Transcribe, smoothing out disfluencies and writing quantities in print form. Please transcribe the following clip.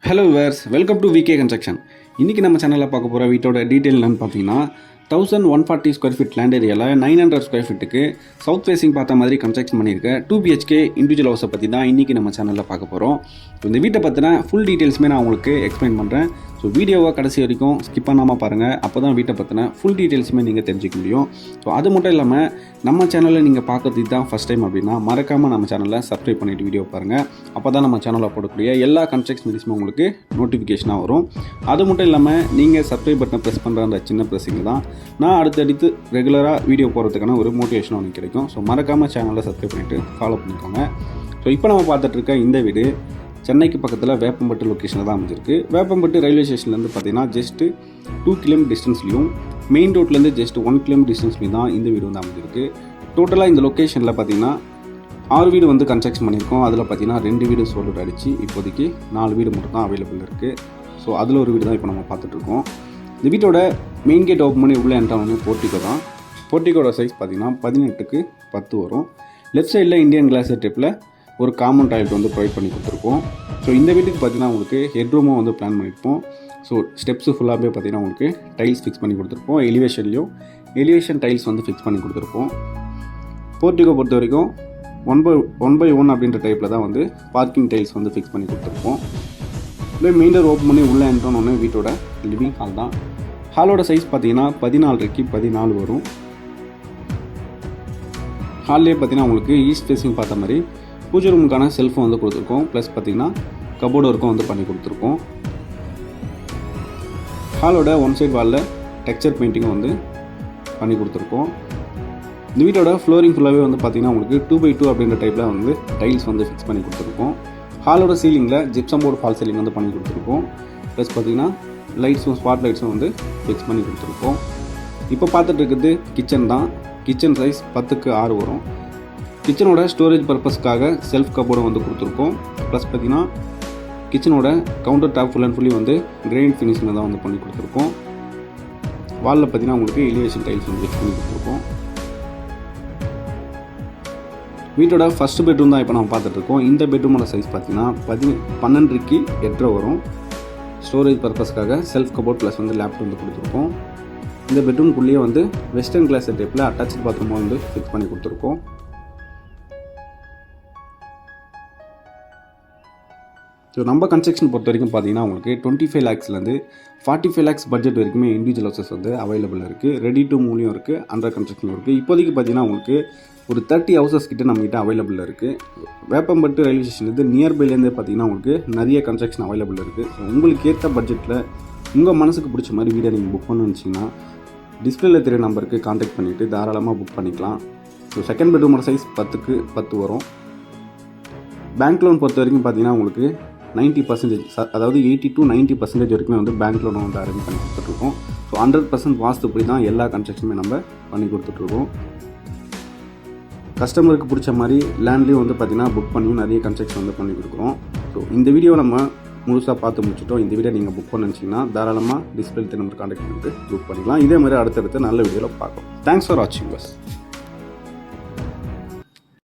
Hello viewers, welcome to VK construction. இன்றைக்கி நம்ம சேனலில் பார்க்க போகிற வீட்டோட டீட்டெயில் என்னன்னு பார்த்தீங்கன்னா 1140 ஸ்கொயர் ஃபீட் லேண்ட் ஏரியாவில் 900 ஸ்கொயர் ஃபீட்டுக்கு சவுத் ஃபேஸிங் பார்த்த மாதிரி கன்ஸ்ட்ரக்ஷன் பண்ணியிருக்க 2 BHK இண்டிவிஜுவல் ஹவுஸை பற்றி தான் இன்றைக்கி நம்ம சேனலில் பார்க்க போகிறோம். இந்த வீட்டை பற்றின ஃபுல் டீட்டெயில்ஸுமே நான் உங்களுக்கு எக்ஸ்பிளைன் பண்ணுறேன். ஸோ வீடியோவை கடைசி வரைக்கும் ஸ்கிப் பண்ணாமல் பாருங்கள். அப்போ தான் வீட்டை பற்றின ஃபுல் டீட்டெயில்ஸுமே நீங்கள் தெரிஞ்சிக்க முடியும். ஸோ அது மட்டும் இல்லாமல் நம்ம சேனலில் நீங்கள் பார்க்கறதுக்கு தான் ஃபஸ்ட் டைம் அப்படின்னா மறக்காமல் நம்ம சேனலில் சப்ஸ்கிரைப் பண்ணிவிட்டு வீடியோ பாருங்கள். அப்போ தான் நம்ம சேனலில் போடக்கூடிய எல்லா கன்ஸ்ட்ரக்ஷன் வீடியோஸுமே உங்களுக்கு நோட்டிஃபிகேஷனாக வரும். அது மட்டும் இல்லாமல் நீங்கள் சப்ஸ்கிரைப் பட்டனை ப்ரெஸ் பண்ணுற அந்த சின்ன ப்ரெஸ்ஸிங் தான் நான் அடுத்தடுத்து ரெகுலராக வீடியோ போடுறதுக்கான ஒரு மோட்டிவேஷன் ஒன்று கிடைக்கும். ஸோ மறக்காமல் சேனலில் சப்ஸ்கிரைப் பண்ணிவிட்டு ஃபாலோ பண்ணிக்கோங்க. ஸோ இப்போ நம்ம பார்த்துட்டு இருக்க இந்த வீடு சென்னைக்கு பக்கத்தில் வேப்பம்பட்டு லொக்கேஷனில் தான் அமைஞ்சிருக்கு. வேப்பம்பட்டு ரயில்வே ஸ்டேஷன்லேருந்து பார்த்தீங்கன்னா ஜஸ்ட்டு 2 கிலோமீட்டர் டிஸ்டன்ஸ்லையும் மெயின் ரோட்லேருந்து ஜஸ்ட் 1 கிலோமீட்டர் டிஸ்டன்ஸ்லையும் தான் இந்த வீடு வந்து அமைஞ்சிருக்கு. டோட்டலாக இந்த லொக்கேஷனில் பார்த்தீங்கன்னா 6 வீடு வந்து கன்ஸ்ட்ரக்ஷன் பண்ணியிருக்கோம். அதில் பார்த்தீங்கன்னா 2 வீடு சோல்டு அடிச்சு இப்போதைக்கு 4 வீடு மட்டும் தான் அவைலபிள் இருக்குது. ஸோ அதில் ஒரு வீடு தான் இப்போ நம்ம பார்த்துட்ருக்கோம். இந்த வீட்டோட மெயின் கேட் ஓப்பன் பண்ணி உள்ளே என்ட்ரானே போர்ட்டிகோ தான். போர்ட்டிகோட சைஸ் பார்த்தீங்கன்னா 18க்கு 10 வரும். லெஃப்ட் சைடில் இந்தியன் கிளாஸ் டைப்பில் ஒரு காமன் டாய்லெட் வந்து ப்ரொவைட் பண்ணி கொடுத்துருக்கோம். ஸோ இந்த வீட்டுக்கு பார்த்தீங்கன்னா உங்களுக்கு ஹெட்ரூமும் வந்து பிளான் பண்ணியிருப்போம். ஸோ ஸ்டெப்ஸு ஃபுல்லாகவே பார்த்தீங்கன்னா உங்களுக்கு டைல்ஸ் ஃபிக்ஸ் பண்ணி கொடுத்துருப்போம். எலிவேஷன் டைல்ஸ் வந்து ஃபிக்ஸ் பண்ணி கொடுத்துருப்போம். போர்ட்டிகோ பொறுத்த வரைக்கும் 1/1 அப்படின்ற டைப்பில் தான் வந்து பார்க்கிங் டைல்ஸ் வந்து ஃபிக்ஸ் பண்ணி கொடுத்துருப்போம். இல்லை மெயின் டோர் ஓப்பன் பண்ணி உள்ளே என்ட்ரோன்னு வீட்டோட லிவிங் ஹால் தான். ஹாலோட சைஸ் பார்த்தீங்கன்னா 14க்கு 14 வரும். ஹால்லேயே பார்த்தீங்கன்னா உங்களுக்கு ஈஸ்ட் ஃபேஸிங் பார்த்த மாதிரி பூஜை ரூமுக்கான செல்ஃபும் வந்து கொடுத்துருக்கோம். ப்ளஸ் பார்த்தீங்கன்னா கபோர்டு ஒர்க்கும் வந்து பண்ணி கொடுத்துருக்கோம். ஹாலோட ஒன் சைட் வாலில் டெக்ஸ்சர் பெயிண்டிங்கும் வந்து பண்ணி கொடுத்துருக்கோம். இந்த வீட்டோட ஃப்ளோரிங் ஃபுல்லாகவே வந்து பார்த்தீங்கன்னா உங்களுக்கு 2/2 அப்படின்ற டைப்பில் வந்து டைல்ஸ் வந்து ஃபிக்ஸ் பண்ணி கொடுத்துருக்கோம். ஹாலோட சீலிங்கில் ஜிப்சம் போர்டு ஃபால் சீலிங் வந்து பண்ணி கொடுத்துருக்கோம். ப்ளஸ் பார்த்தீங்கன்னா லைட்ஸும் ஸ்பாட் லைட்ஸும் வந்து ஃபிக்ஸ் பண்ணி கொடுத்துருக்கோம். இப்போ பார்த்துட்டு இருக்கிறது கிச்சன் தான். கிச்சன் சைஸ் 10க்கு 6 வரும். கிச்சனோட ஸ்டோரேஜ் பர்பஸ்க்காக செல்ஃப் கபோர்டும் வந்து கொடுத்துருக்கோம். ப்ளஸ் பார்த்தீங்கன்னா கிச்சனோட counter top full and fully வந்து கிரைண்ட் ஃபினிஷிங் தான் வந்து பண்ணி கொடுத்துருக்கோம். வாலில் பார்த்தீங்கன்னா உங்களுக்கு எலிவேஷன் டைல்ஸ் வந்து ஃபிக்ஸ் பண்ணி கொடுத்துருக்கோம். வீட்டோட ஃபஸ்ட் பெட்ரூம் தான் இப்போ நம்ம பார்த்துட்ருக்கோம். இந்த பெட்ரூமோட சைஸ் பார்த்தீங்கன்னா 12க்கு 8 வரும். ஸ்டோரேஜ் பர்பஸ்க்காக செல்ஃப் கபோர்ட் ப்ளஸ் வந்து லேப்டாப் வந்து கொடுத்துருக்கோம். இந்த பெட்ரூம்குள்ளேயே வந்து வெஸ்டர்ன் கிளாஸ் டைப்பில் அட்டாச்சு பாத்ரூமும் வந்து ஃபிக்ஸ் பண்ணி கொடுத்துருக்கோம். ஸோ நம்ம கன்ஸ்ட்ரக்ஷன் பொறுத்த வரைக்கும் பார்த்தீங்கன்னா உங்களுக்கு 25 lakhsலேருந்து 45 lakhs பட்ஜெட் வரைக்குமே இண்டிவிஜுவல் ஹவுசஸ் வந்து அவைலபிள் இருக்குது. ரெடி டு மூவ்லையும் இருக்குது, அண்டர் கன்ஸ்ட்ரக்ஷன் இருக்குது. இப்போதைக்கு பார்த்தீங்கன்னா உங்களுக்கு ஒரு 30 ஹவுசஸ் கிட்ட நம்மகிட்ட அவைலபிள் இருக்குது. வேப்பம்பட்டு ரயில்வே ஸ்டேஷன்லேருந்து நியர்பைலேருந்து பார்த்தீங்கன்னா உங்களுக்கு நிறைய கன்ஸ்ட்ரக்ஷன் அவைலபிள் இருக்குது. ஸோ உங்களுக்கு ஏற்ற பட்ஜெட்டில் உங்கள் மனசுக்கு பிடிச்ச மாதிரி வீடை நீங்கள் புக் பண்ணணும்னு வச்சிங்கன்னா டிஸ்பிளேல தெரிய நம்பருக்கு கான்டாக்ட் பண்ணிவிட்டு தாராளமாக புக் பண்ணிக்கலாம். ஸோ செகண்ட் பெட்ரூமோட சைஸ் 10க்கு 10 வரும். பேங்க் லோன் பொறுத்த வரைக்கும் பார்த்தீங்கன்னா உங்களுக்கு 90%, அதாவது 80 to 90% வரைக்குமே வந்து பேங்க் லோன் வந்து அரேஞ்ச் பண்ணி கொடுத்துட்ருக்கோம். ஸோ 100% வாஸ்துப்படி தான் எல்லா கன்ஸ்ட்ரக்ஷனுமே நம்ம பண்ணி கொடுத்துட்ருக்கோம். கஸ்டமருக்கு பிடிச்ச மாதிரி லேண்ட்லேயும் வந்து பார்த்திங்கன்னா புக் பண்ணியும் நிறைய கன்ஸ்ட்ரக்ஷன் வந்து பண்ணி கொடுக்குறோம். ஸோ இந்த வீடியோ நம்ம முழுசாக பார்த்து முடிச்சிட்டோம். இந்த வீடியோ நீங்கள் புக் பண்ணிச்சிங்கன்னா தாராளமாக டிஸ்பிளே நம்பர் கான்டாக்ட் பண்ணிட்டு புக் பண்ணிக்கலாம். இதே மாதிரி அடுத்தடுத்து நல்ல வீடியோவில் பார்க்கலாம். தேங்க்ஸ் ஃபார் வாட்சிங் பஸ்.